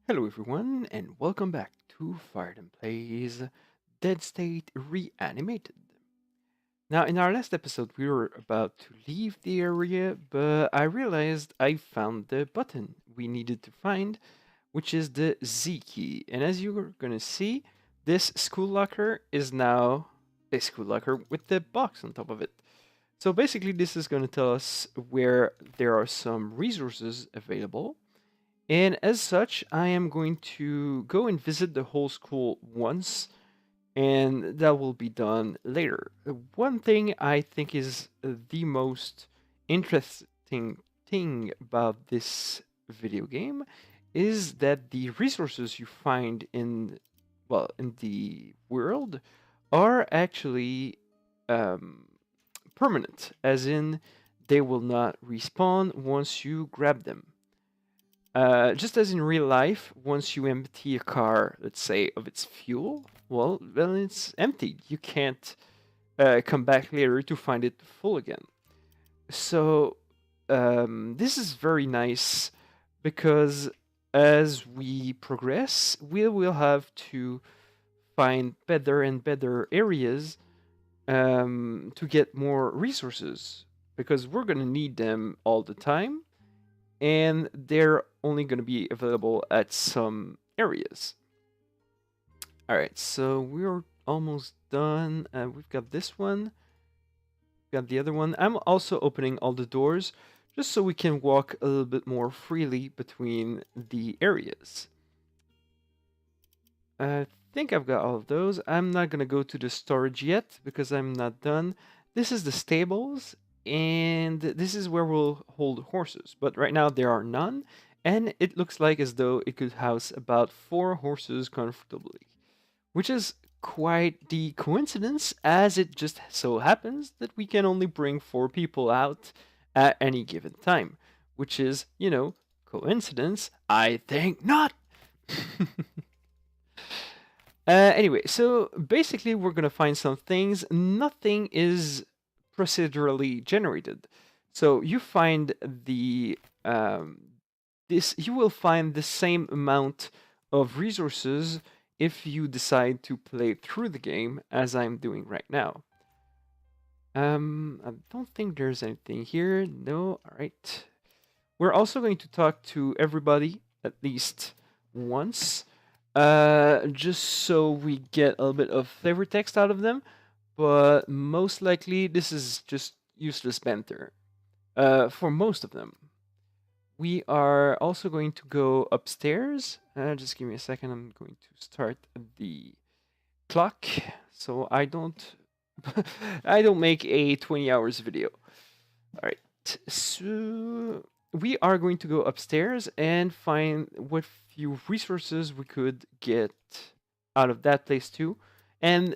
Hello everyone, and welcome back to Firethem Plays Dead State Reanimated. Now, in our last episode, we were about to leave the area, but I realized I found the button we needed to find, which is the Z key. And as you're gonna see, this school locker is now a school locker with the box on top of it. So basically, this is gonna tell us where there are some resources available, and as such, I am going to go and visit the whole school once, and that will be done later. One thing I think is the most interesting thing about this video game is that the resources you find in the world are actually um, permanent, as in they will not respawn once you grab them. Just as in real life, once you empty a car, let's say, of its fuel, well, then it's emptied. You can't come back later to find it full again. So this is very nice because as we progress, we will have to find better and better areas to get more resources because we're going to need them all the time, and they're only going to be available at some areas. All right, so we're almost done. We've got this one, got the other one. I'm also opening all the doors just so we can walk a little bit more freely between the areas. I think I've got all of those. I'm not going to go to the storage yet because I'm not done. This is the stables, and this is where we'll hold horses. But right now there are none, and it looks like as though it could house about 4 horses comfortably, which is quite the coincidence, as it just so happens that we can only bring 4 people out at any given time, which is, coincidence? I think not! Anyway, so basically, we're gonna find some things. Nothing is procedurally generated. So you find you will find the same amount of resources if you decide to play through the game as I'm doing right now. I don't think there's anything here. No, all right. We're also going to talk to everybody at least once, just so we get a little bit of flavor text out of them. But most likely, this is just useless banter for most of them. We are also going to go upstairs. Just give me a second. I'm going to start the clock so I don't I don't make a 20 hours video. All right. So we are going to go upstairs and find what few resources we could get out of that place too. And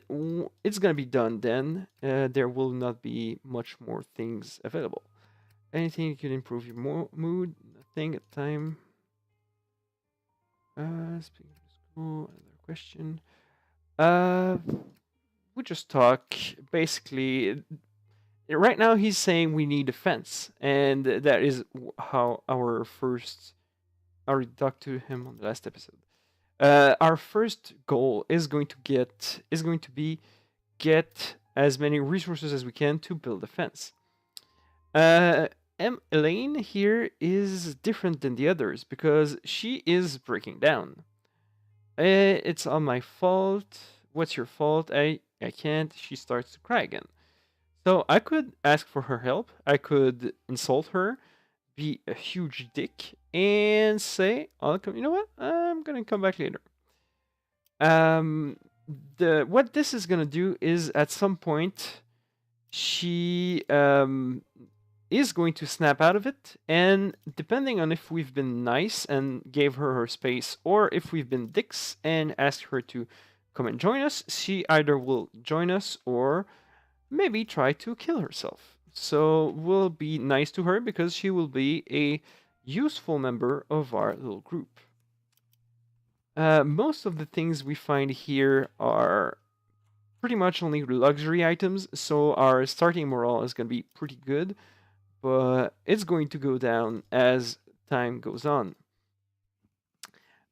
it's gonna be done then. There will not be much more things available. Anything you can improve your mood? Nothing at time. Speaking of school, another question. Uh, we just talk. Basically, right now he's saying we need a fence, and that is how our first. I already talked to him on the last episode. Our first goal is going to be get as many resources as we can to build a fence. Elaine here is different than the others because she is breaking down. It's all my fault. What's your fault? I can't. She starts to cry again. So I could ask for her help. I could insult her, be a huge dick, and say, "I'll come. You know what? I'm gonna come back later." Um, the what this is gonna do is at some point she is going to snap out of it, and depending on if we've been nice and gave her her space, or if we've been dicks and asked her to come and join us, she either will join us or maybe try to kill herself. So we'll be nice to her because she will be a useful member of our little group. Most of the things we find here are pretty much only luxury items, so our starting morale is going to be pretty good, but it's going to go down as time goes on.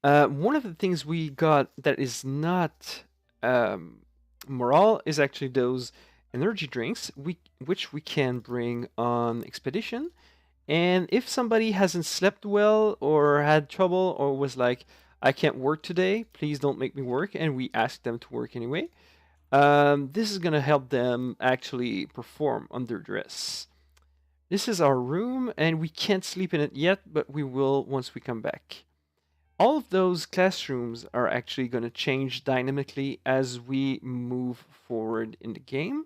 One of the things we got that is not um, morale is actually those energy drinks, which we can bring on expedition. And if somebody hasn't slept well or had trouble or was like, I can't work today, please don't make me work, and we ask them to work anyway, this is going to help them actually perform under duress. This is our room, and we can't sleep in it yet, but we will once we come back. All of those classrooms are actually going to change dynamically as we move forward in the game.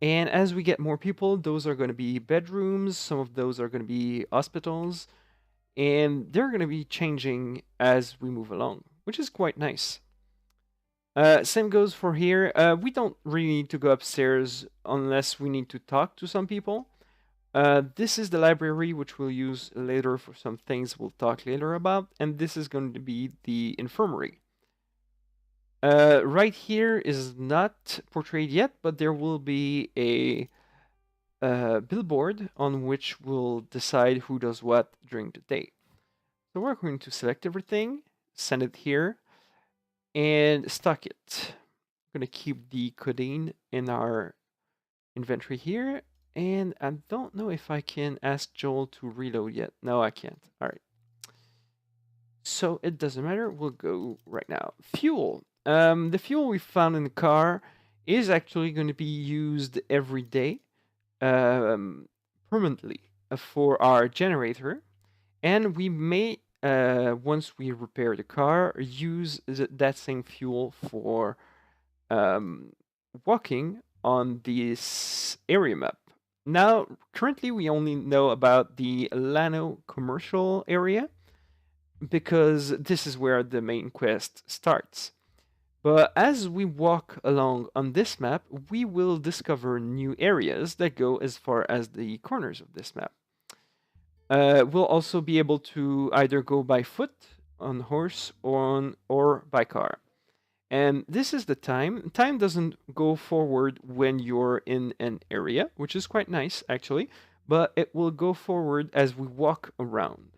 And as we get more people, those are going to be bedrooms, some of those are going to be hospitals, and they're going to be changing as we move along, which is quite nice. Same goes for here. We don't really need to go upstairs unless we need to talk to some people. This is the library, which we'll use later for some things we'll talk later about, and this is going to be the infirmary. Right here is not portrayed yet, but there will be a billboard on which we'll decide who does what during the day. So we're going to select everything, send it here, and stock it. I'm going to keep the codeine in our inventory here, and I don't know if I can ask Joel to reload yet. No, I can't. All right. So it doesn't matter. We'll go right now. Fuel. The fuel we found in the car is actually going to be used every day permanently for our generator. And we may, once we repair the car, use that same fuel for walking on this area map. Now, currently, we only know about the Lano commercial area because this is where the main quest starts. But as we walk along on this map, we will discover new areas that go as far as the corners of this map. We'll also be able to either go by foot, on horse, or by car. And this is the time. Time doesn't go forward when you're in an area, which is quite nice actually, but it will go forward as we walk around.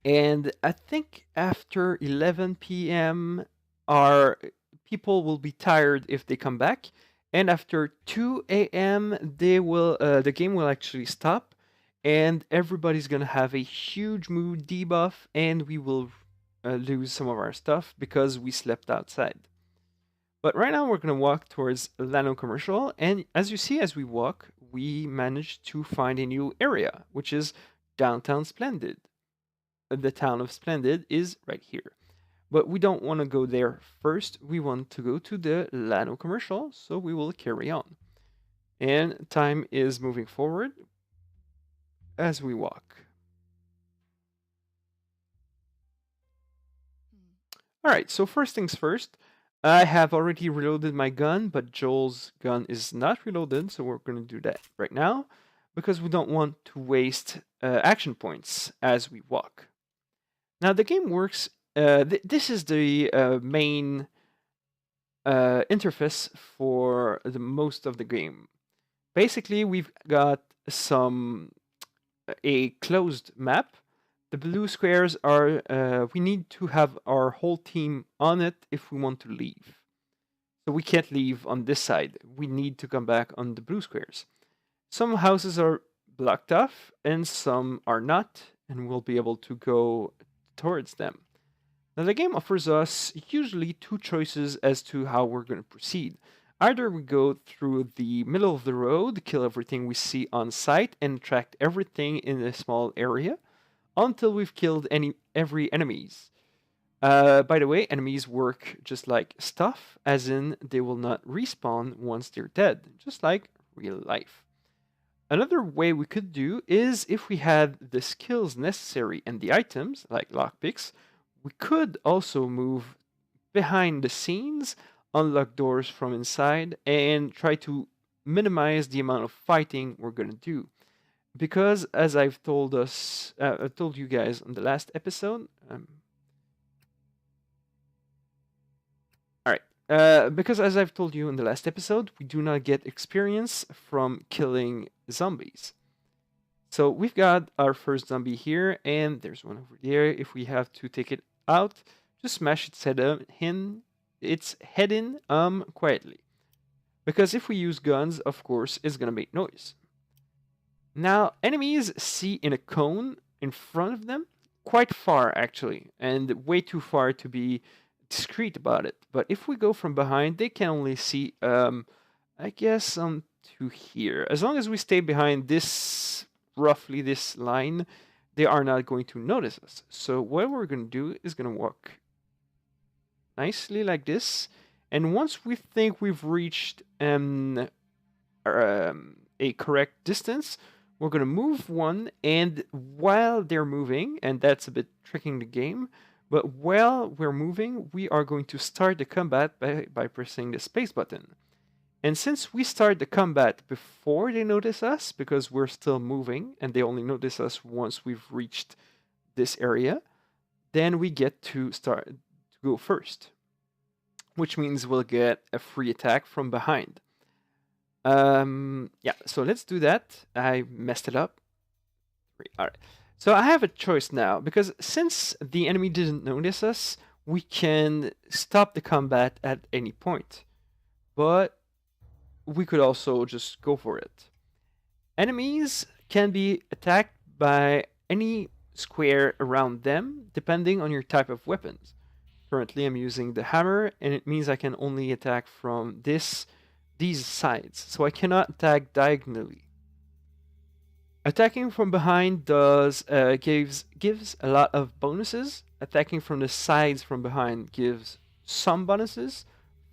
And I think after 11 p.m., our people will be tired if they come back. And after 2 a.m., the game will actually stop, and everybody's gonna have a huge mood debuff, and we will lose some of our stuff because we slept outside. But right now we're gonna walk towards Lano Commercial, and as you see, as we walk, we managed to find a new area, which is Downtown Splendid. The town of Splendid is right here. But we don't want to go there first. We want to go to the Lano commercial, so we will carry on. And time is moving forward as we walk. All right, so first things first, I have already reloaded my gun, but Joel's gun is not reloaded, so we're going to do that right now because we don't want to waste action points as we walk. Now the game works. This is the main interface for the most of the game. Basically, we've got a closed map. The blue squares are we need to have our whole team on it if we want to leave. So we can't leave on this side. We need to come back on the blue squares. Some houses are blocked off and some are not, and we'll be able to go towards them. Now, the game offers us usually two choices as to how we're going to proceed. Either we go through the middle of the road, kill everything we see on sight, and track everything in a small area until we've killed every enemies. By the way, enemies work just like stuff, as in they will not respawn once they're dead, just like real life. Another way we could do is if we had the skills necessary and the items, like lockpicks, we could also move behind the scenes, unlock doors from inside, and try to minimize the amount of fighting we're going to do. Because as I've told you guys on the last episode, all right. Because as I've told you in the last episode, we do not get experience from killing zombies. So we've got our first zombie here, and there's one over there. If we have to take it out, just smash its head in quietly. Because if we use guns, of course, it's gonna make noise. Now, enemies see in a cone in front of them, quite far actually, and way too far to be discreet about it. But if we go from behind, they can only see, I guess, to here. As long as we stay behind this, roughly this line, they are not going to notice us. So what we're going to do is going to walk nicely like this. And once we think we've reached a correct distance, we're going to move one, and while they're moving, and that's a bit tricking the game, but while we're moving, we are going to start the combat by pressing the space button. And since we start the combat before they notice us, because we're still moving, and they only notice us once we've reached this area, then we get to go first, which means we'll get a free attack from behind. Yeah, so let's do that. I messed it up. All right. So I have a choice now, because since the enemy didn't notice us, we can stop the combat at any point. But we could also just go for it. Enemies can be attacked by any square around them, depending on your type of weapons. Currently, I'm using the hammer, and it means I can only attack from these sides, so I cannot attack diagonally. Attacking from behind gives a lot of bonuses. Attacking from the sides from behind gives some bonuses.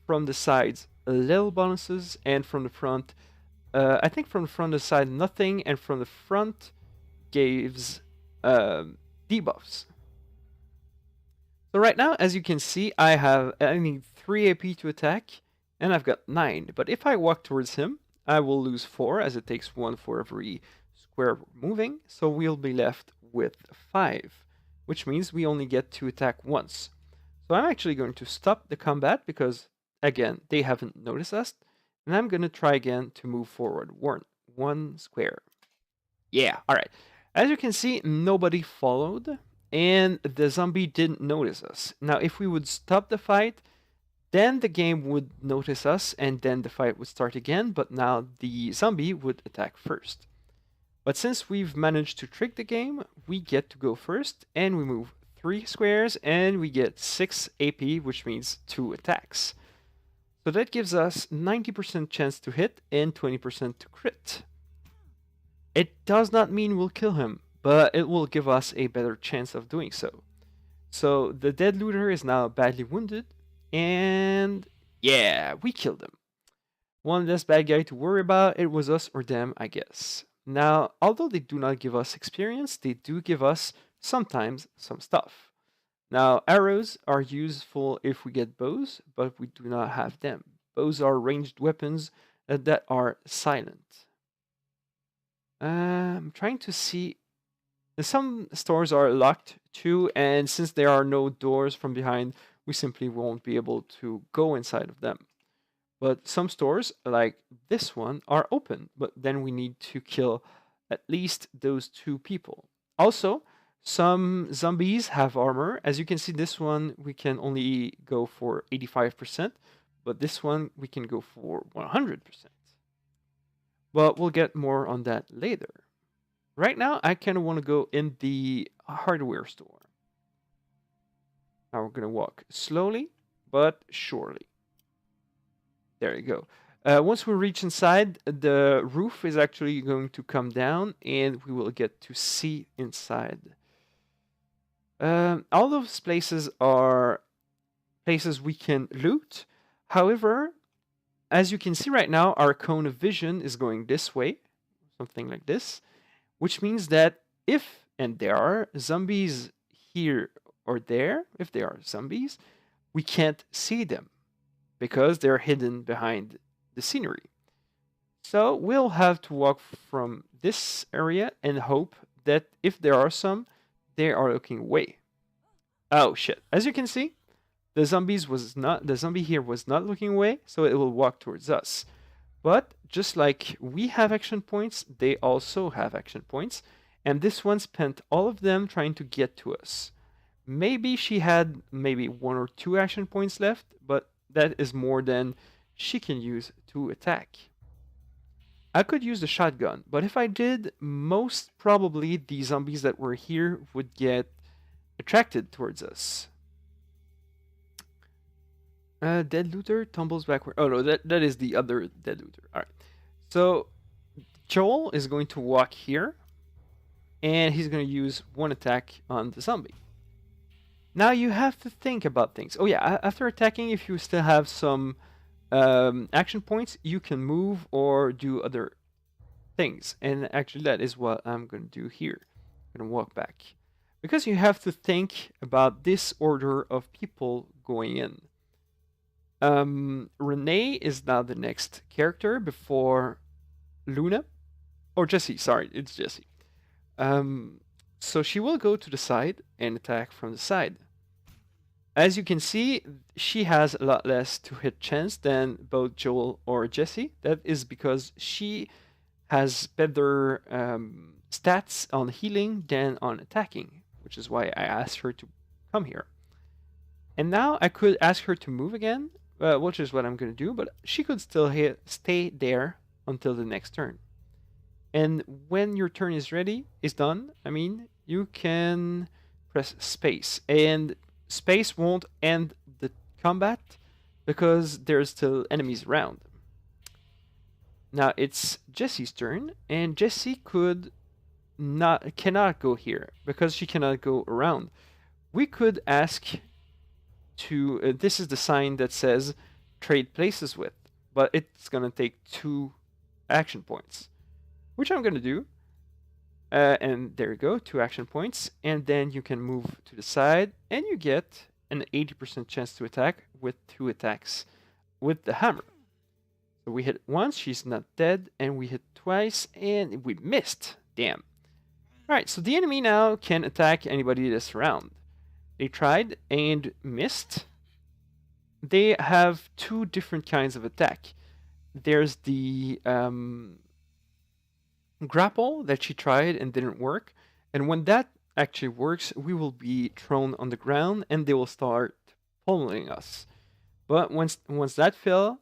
From the sides, a little bonuses, and from the front, I think from the front of the side nothing, and from the front gives debuffs. So right now, as you can see, I need 3 AP to attack, and I've got 9. But if I walk towards him, I will lose 4, as it takes 1 for every square we're moving. So we'll be left with 5, which means we only get to attack once. So I'm actually going to stop the combat because, again, they haven't noticed us. And I'm going to try again to move forward. One square. Yeah, all right. As you can see, nobody followed, and the zombie didn't notice us. Now, if we would stop the fight, then the game would notice us, and then the fight would start again, but now the zombie would attack first. But since we've managed to trick the game, we get to go first, and we move 3 squares, and we get 6 AP, which means 2 attacks. So that gives us 90% chance to hit and 20% to crit. It does not mean we'll kill him, but it will give us a better chance of doing so. So the dead looter is now badly wounded, and yeah, we killed him. One less bad guy to worry about. It was us or them, I guess. Now, although they do not give us experience, they do give us sometimes some stuff. Now, arrows are useful if we get bows, but we do not have them. Bows are ranged weapons that are silent. I'm trying to see. Some stores are locked too, and since there are no doors from behind, we simply won't be able to go inside of them. But some stores, like this one, are open, but then we need to kill at least those 2 people. Also, some zombies have armor. As you can see, this one we can only go for 85%, but this one we can go for 100%. But we'll get more on that later. Right now, I kind of want to go in the hardware store. Now we're going to walk slowly, but surely. There you go. Once we reach inside, the roof is actually going to come down, and we will get to see inside. All those places are places we can loot. However, as you can see right now, our cone of vision is going this way, something like this, which means that if, and there are zombies here or there, if there are zombies, we can't see them because they're hidden behind the scenery. So we'll have to walk from this area and hope that if there are some, they are looking away. Oh shit. As you can see, the zombie here was not looking away, so it will walk towards us. But just like we have action points, they also have action points. And this one spent all of them trying to get to us. Maybe she had maybe 1 or 2 action points left, but that is more than she can use to attack. I could use the shotgun, but if I did, most probably the zombies that were here would get attracted towards us. Dead looter tumbles backward. Oh no, that is the other dead looter. All right. So Joel is going to walk here, and he's going to use 1 attack on the zombie. Now you have to think about things. Oh yeah, after attacking, if you still have some action points, you can move or do other things. And actually, that is what I'm going to do here. I'm going to walk back. Because you have to think about this order of people going in. Renee is now the next character before Luna. Or Jessie, sorry, it's Jessie. So she will go to the side and attack from the side. As you can see, she has a lot less to hit chance than both Joel or Jessie. That is because she has better stats on healing than on attacking, which is why I asked her to come here. And now I could ask her to move again, which is what I'm going to do, but she could still stay there until the next turn. And when your turn is done, I mean, you can press space. And space won't end the combat because there's still enemies around. Now it's Jessie's turn, and Jessie cannot go here because she cannot go around. We could ask to this is the sign that says trade places with, but it's gonna take 2 action points, which I'm gonna do. And there you go, 2 action points, and then you can move to the side, and you get an 80% chance to attack with 2 attacks with the hammer. So we hit once, she's not dead, and we hit twice, and we missed. Damn. Alright, so the enemy now can attack anybody that's around. They tried and missed. They have 2 different kinds of attack. There's the grapple that she tried and didn't work. And when that actually works, we will be thrown on the ground and they will start pummeling us. But once that fail,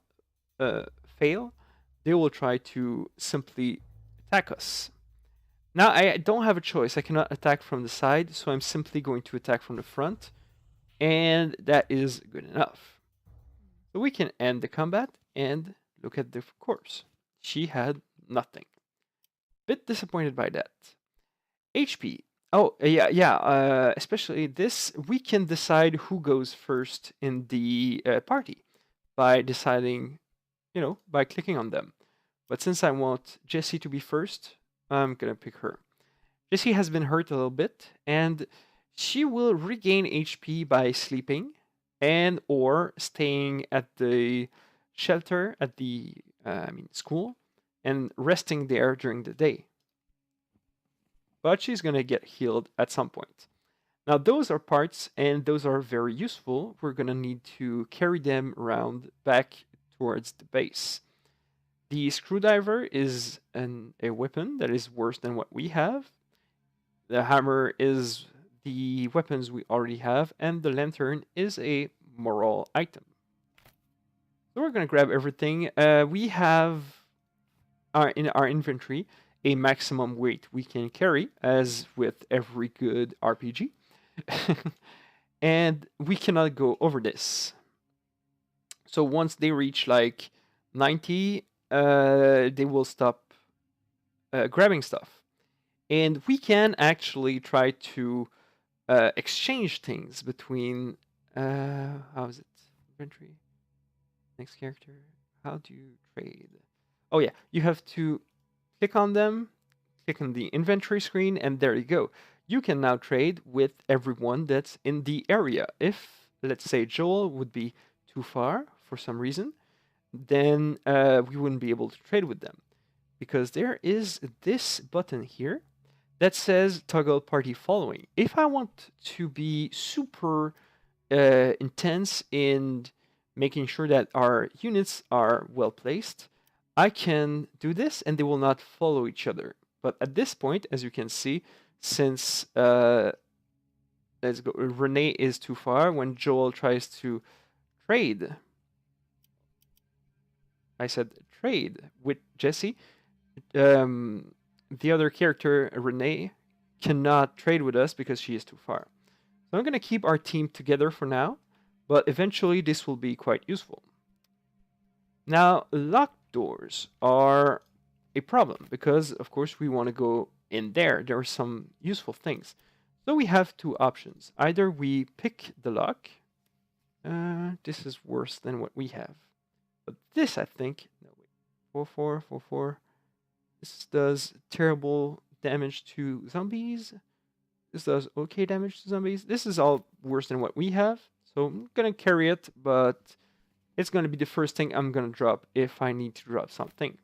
they will try to simply attack us. Now I don't have a choice. I cannot attack from the side, so I'm simply going to attack from the front, and that is good enough. So we can end the combat and look at the course. She had nothing. Bit disappointed by that. HP. Oh, yeah. Especially this, we can decide who goes first in the party by deciding, by clicking on them. But since I want Jessie to be first, I'm gonna pick her. Jessie has been hurt a little bit, and she will regain HP by sleeping and or staying at the shelter at the school and resting there during the day. But she's gonna get healed at some point. Now those are parts, and those are very useful. We're gonna need to carry them around back towards the base. The screwdriver is a weapon that is worse than what we have. The hammer is the weapons we already have, and the lantern is a moral item. So we're gonna grab everything. We have in our inventory a maximum weight we can carry, as with every good RPG. And we cannot go over this. So once they reach like 90, they will stop grabbing stuff. And we can actually try to exchange things between, how is it? Inventory. Next character. How do you trade? Oh yeah, you have to click on them, click on the inventory screen, and there you go. You can now trade with everyone that's in the area. If, let's say, Joel would be too far for some reason, then we wouldn't be able to trade with them. Because there is this button here that says toggle party following. If I want to be super intense in making sure that our units are well placed, I can do this and they will not follow each other. But at this point, as you can see, since let's go, Renee is too far, when Joel tries to trade, I said trade with Jesse, the other character, Renee, cannot trade with us because she is too far. So I'm going to keep our team together for now, but eventually this will be quite useful. Now, locked doors are a problem because, of course, we want to go in there. There are some useful things. So we have two options. Either we pick the lock. This is worse than what we have. But this, I think, no, wait, 4-4, 4-4. This does terrible damage to zombies. This does okay damage to zombies. This is all worse than what we have. So I'm going to carry it, but it's going to be the first thing I'm going to drop if I need to drop something.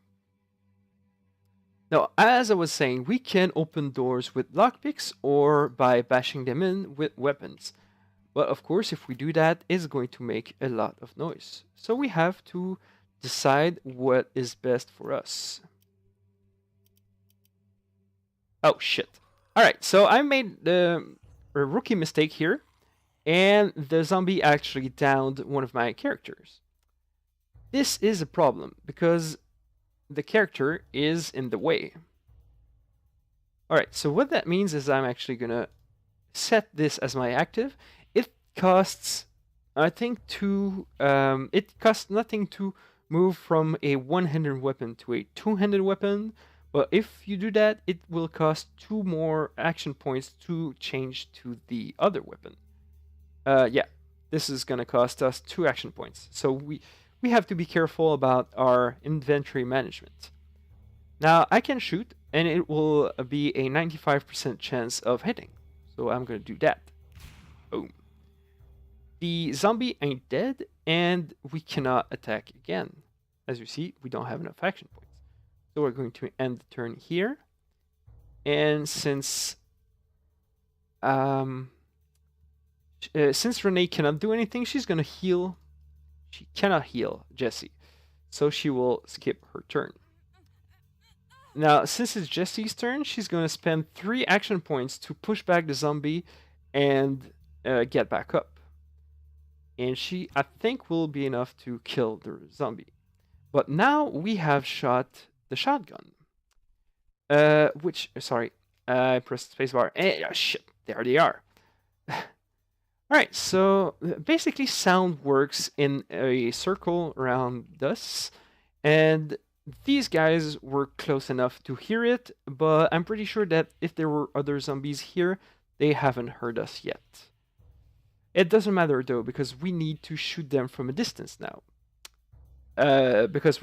Now, as I was saying, we can open doors with lockpicks or by bashing them in with weapons. But of course, if we do that, it's going to make a lot of noise. So we have to decide what is best for us. Oh, shit. Alright, so I made a rookie mistake here, and the zombie actually downed one of my characters. This is a problem, because the character is in the way. Alright, so what that means is I'm actually going to set this as my active. It costs, I think, it costs nothing to move from a one-handed weapon to a two-handed weapon, but if you do that, it will cost 2 more action points to change to the other weapon. Yeah, this is going to cost us 2 action points. So we have to be careful about our inventory management. Now, I can shoot, and it will be a 95% chance of hitting. So I'm going to do that. Boom. The zombie ain't dead, and we cannot attack again. As you see, we don't have enough action points. So we're going to end the turn here. And since Renee cannot do anything, she's going to heal. She cannot heal Jesse, so she will skip her turn. Now, since it's Jesse's turn, she's going to spend 3 action points to push back the zombie and get back up. And she, I think, will be enough to kill the zombie. But now we have shot the shotgun. I pressed spacebar. Shit, there they are. Alright, so basically sound works in a circle around us, and these guys were close enough to hear it, but I'm pretty sure that if there were other zombies here, they haven't heard us yet. It doesn't matter though, because we need to shoot them from a distance now. Because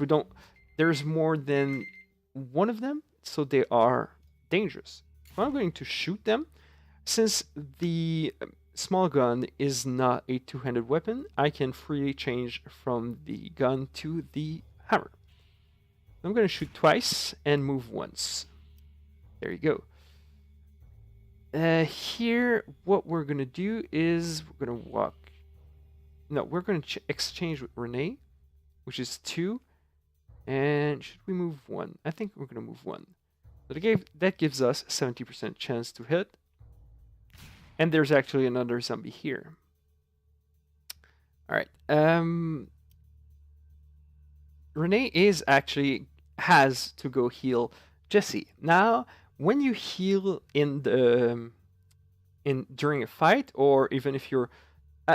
there's more than one of them, so they are dangerous. So I'm going to shoot them. Since the small gun is not a two-handed weapon, I can freely change from the gun to the hammer. I'm going to shoot twice and move once. There you go. Here, what we're going to do is we're going to walk. No, we're going to exchange with Renee, which is 2. And should we move 1? I think we're going to move 1. So that gives us 70% chance to hit. And there's actually another zombie here. Alright. Renee has to go heal Jesse. Now, when you heal during a fight, or even if you're,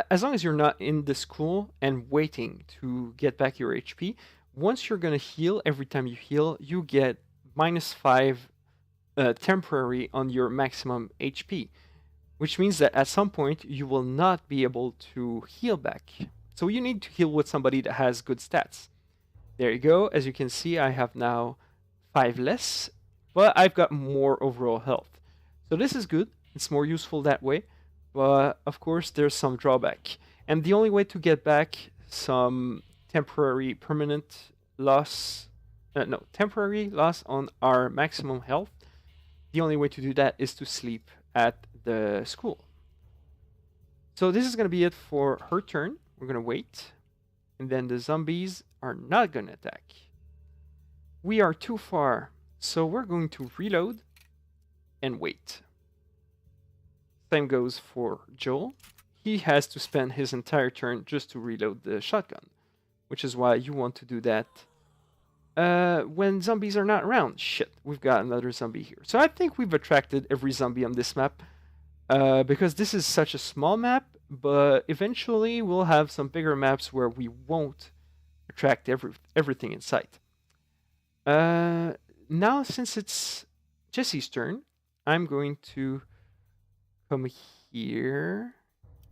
as long as you're not in the school and waiting to get back your HP, once you're gonna heal, every time you heal, you get -5 temporary on your maximum HP, which means that at some point you will not be able to heal back. So you need to heal with somebody that has good stats. There you go. As you can see, I have now 5 less, but I've got more overall health. So this is good. It's more useful that way, but of course there's some drawback. And the only way to get back some temporary loss on our maximum health, the only way to do that is to sleep at the school. So this is going to be it for her turn. We're going to wait, and then the zombies are not going to attack. we are too far, so we're going to reload and wait. Same goes for Joel. He has to spend his entire turn just to reload the shotgun, which is why you want to do that when zombies are not around. Shit, we've got another zombie here. So I think we've attracted every zombie on this map because this is such a small map, but eventually we'll have some bigger maps where we won't attract everything in sight. Now, since it's Jesse's turn, I'm going to come here.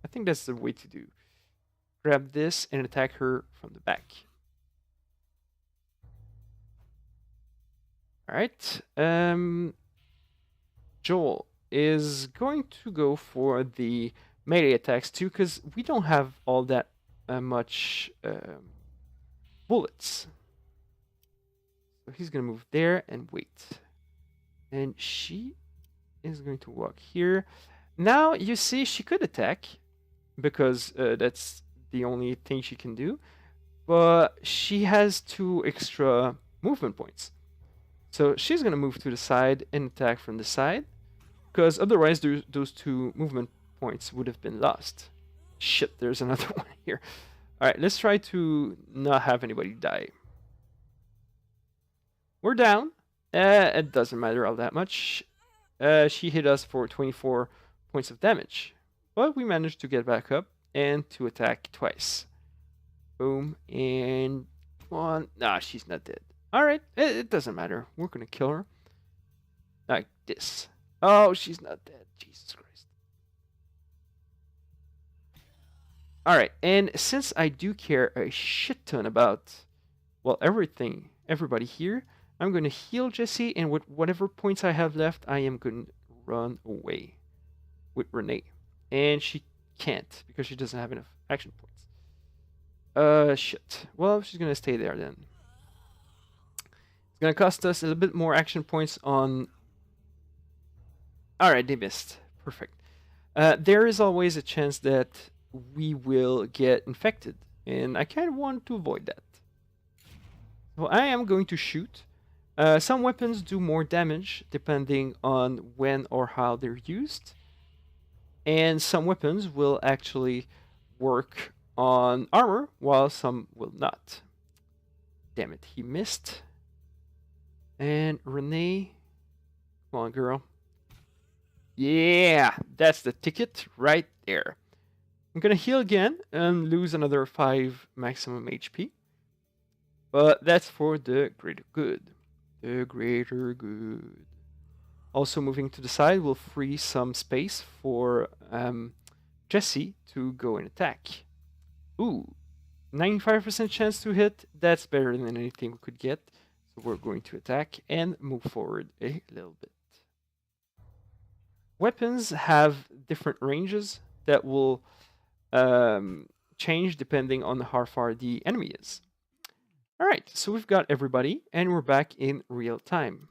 I think that's the way to do. Grab this and attack her from the back. All right. Joel is going to go for the melee attacks too, because we don't have all that much bullets. So he's going to move there and wait. And she is going to walk here. Now, you see, she could attack, because that's the only thing she can do. But she has 2 extra movement points. So she's going to move to the side and attack from the side, because otherwise those 2 movement points would have been lost. Shit, there's another one here. Alright, let's try to not have anybody die. We're down. It doesn't matter all that much. She hit us for 24 points of damage. But we managed to get back up and to attack twice. Boom, and one. Nah, she's not dead. Alright, it doesn't matter. We're gonna kill her. Like this. Oh, she's not dead. Jesus Christ. Alright, and since I do care a shit ton about, well, everybody here, I'm going to heal Jesse, and with whatever points I have left, I am going to run away with Renee. And she can't, because she doesn't have enough action points. Shit. Well, she's going to stay there then. It's going to cost us a little bit more action points on... Alright, they missed. Perfect. There is always a chance that we will get infected, and I kind of want to avoid that. So I am going to shoot. Some weapons do more damage depending on when or how they're used, and some weapons will actually work on armor while some will not. Damn it, he missed. And Renee, come on, girl. Yeah, that's the ticket right there. I'm gonna heal again and lose another 5 maximum HP. But that's for the greater good. The greater good. Also, moving to the side will free some space for Jesse to go and attack. Ooh, 95% chance to hit. That's better than anything we could get. So we're going to attack and move forward a little bit. Weapons have different ranges that will change depending on how far the enemy is. Alright, so we've got everybody, and we're back in real time.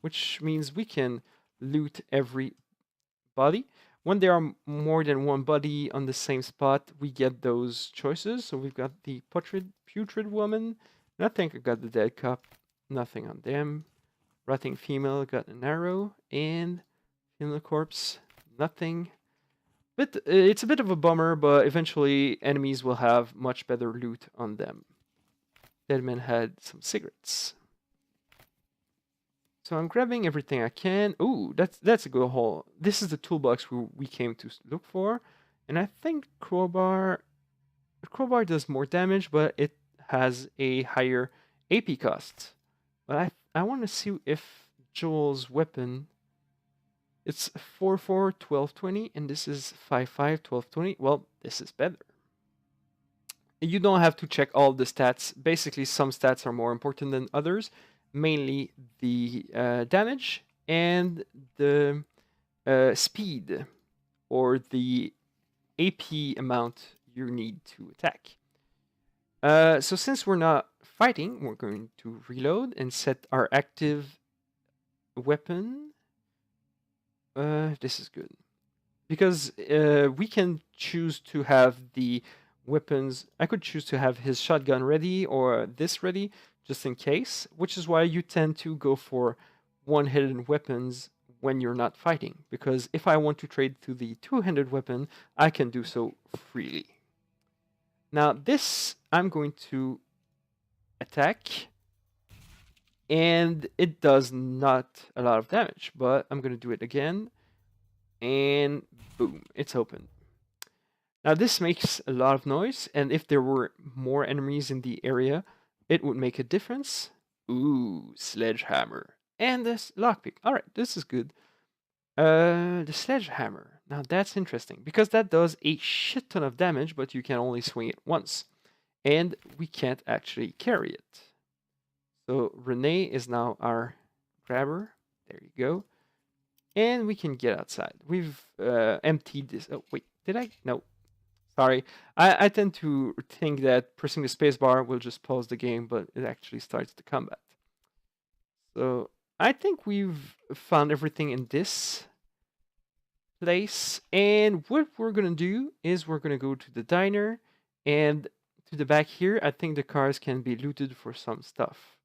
Which means we can loot every body. When there are more than one body on the same spot, we get those choices. So we've got the putrid woman, and I think I got the dead cop. Nothing on them. Rotting female, got an arrow, and female corpse, nothing. But it's a bit of a bummer, but eventually enemies will have much better loot on them. Deadman had some cigarettes. So I'm grabbing everything I can. Ooh, that's a good haul. This is the toolbox we came to look for. And I think crowbar does more damage, but it has a higher AP cost. But I want to see if Joel's weapon... It's 4-4, 12-20, and this is 5-5, 12-20. Well, this is better. You don't have to check all the stats. Basically, some stats are more important than others. Mainly the damage and the speed, or the AP amount you need to attack. So since we're not fighting, we're going to reload and set our active weapon. This is good, because we can choose to have the weapons. I could choose to have his shotgun ready or this ready just in case, which is why you tend to go for one-handed weapons when you're not fighting. Because if I want to trade to the two-handed weapon, I can do so freely. Now this, I'm going to attack, and it does not a lot of damage, but I'm going to do it again, and boom, it's open. Now this makes a lot of noise, and if there were more enemies in the area, it would make a difference. Ooh, sledgehammer. And this lockpick. Alright, this is good. The sledgehammer. Now that's interesting, because that does a shit ton of damage, but you can only swing it once. And we can't actually carry it. So Renee is now our grabber. There you go. And we can get outside. We've emptied this. Oh, wait, did I? No. Sorry. I tend to think that pressing the spacebar will just pause the game, but it actually starts the combat. So I think we've found everything in this place. And what we're going to do is we're going to go to the diner, and to the back here, I think the cars can be looted for some stuff.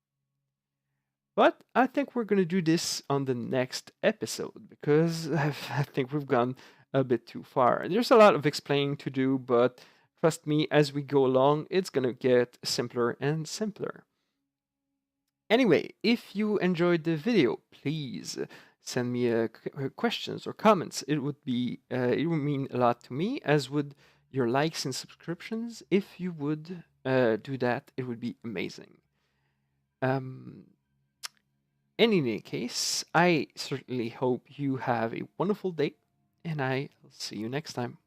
But I think we're going to do this on the next episode, because I think we've gone a bit too far. There's a lot of explaining to do, but trust me, as we go along, it's going to get simpler and simpler. Anyway, if you enjoyed the video, please send me questions or comments. It would mean a lot to me, as would your likes and subscriptions. If you would do that, it would be amazing. In any case, I certainly hope you have a wonderful day, and I'll see you next time.